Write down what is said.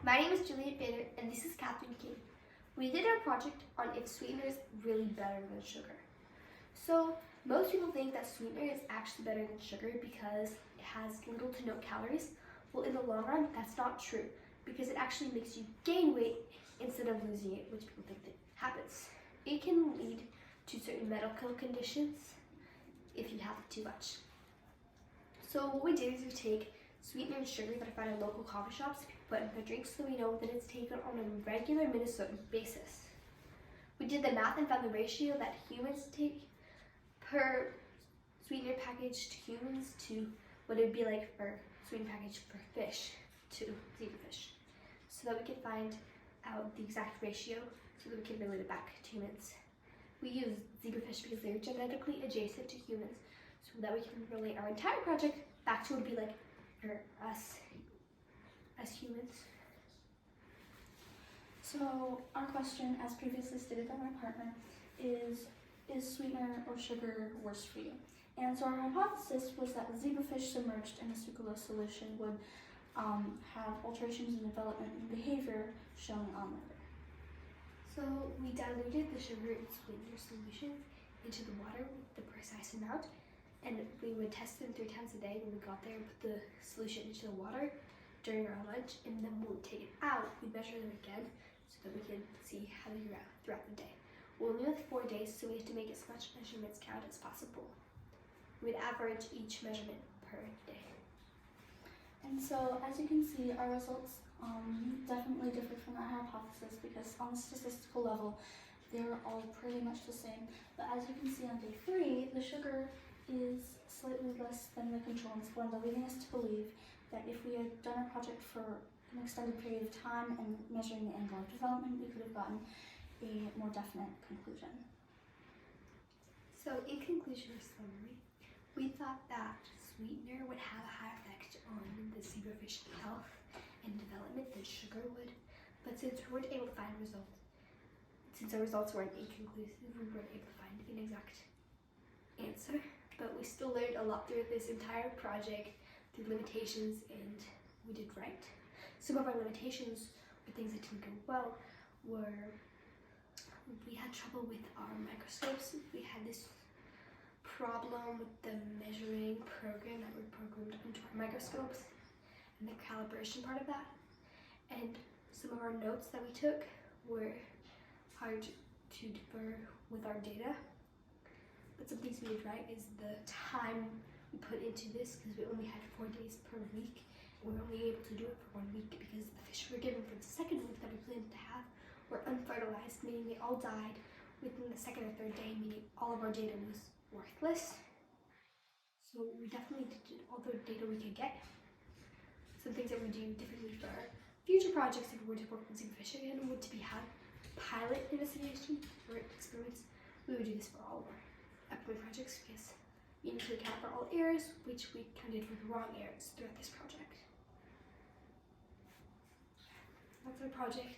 My name is Juliet Bader, and this is Catherine King. We did our project on if sweetener is really better than sugar. So most people think that sweetener is actually better than sugar because it has little to no calories. Well, in the long run, that's not true because it actually makes you gain weight instead of losing it, which people think that happens. It can lead to certain medical conditions if you have too much. So what we did is we take sweetener and sugar that I find in local coffee shops, put in the drinks so we know that it's taken on a regular Minnesotan basis. We did the math and found the ratio that humans take per sweetener package to humans to what it would be like for sweetener package for fish to zebrafish, so that we could find out the exact ratio so that we can relate it back to humans. We use zebrafish because they're genetically adjacent to humans, so that we can relate our entire project back to what it would be like for us as humans. So our question, as previously stated by my partner, is sweetener or sugar worse for you? And so our hypothesis was that the zebrafish submerged in the sucralose solution would have alterations in development and behavior shown on later. So we diluted the sugar and sweetener solution into the water with the precise amount, and we would test them 3 times a day when we got there and put the solution into the water during our lunch, and then when we take it out, we measure them again so that we can see how they react throughout the day. We're only with 4 days, so we have to make as much measurements count as possible. We'd average each measurement per day. And so, as you can see, our results definitely differ from our hypothesis because on the statistical level, they're all pretty much the same. But as you can see on day 3, the sugar is slightly less than the control in Splenda, leading us to believe that if we had done our project for an extended period of time and measuring the end of development, we could have gotten a more definite conclusion. So in conclusion or summary, we thought that sweetener would have a higher effect on the zebrafish health and development than sugar would, but since we weren't able to find results, since our results weren't inconclusive, we weren't able to find an exact answer. But we still learned a lot through this entire project, through limitations, and we did right. Some of our limitations, or things that didn't go well, were we had trouble with our microscopes. We had this problem with the measuring program that we programmed into our microscopes and the calibration part of that. And some of our notes that we took were hard to defer with our data. But some things we did right is the time we put into this, because we only had 4 days per week. We were only able to do it for 1 week because the fish we were given for the second week that we planned to have were unfertilized, meaning they all died within the 2nd or 3rd day, meaning all of our data was worthless. So we definitely did all the data we could get. Some things that we do differently for our future projects, if we were to work with zebrafish again, would to be have pilot investigation or experiments. We would do this for all of our upcoming projects because you need to account for all errors, which we counted for the wrong errors throughout this project. That's our project.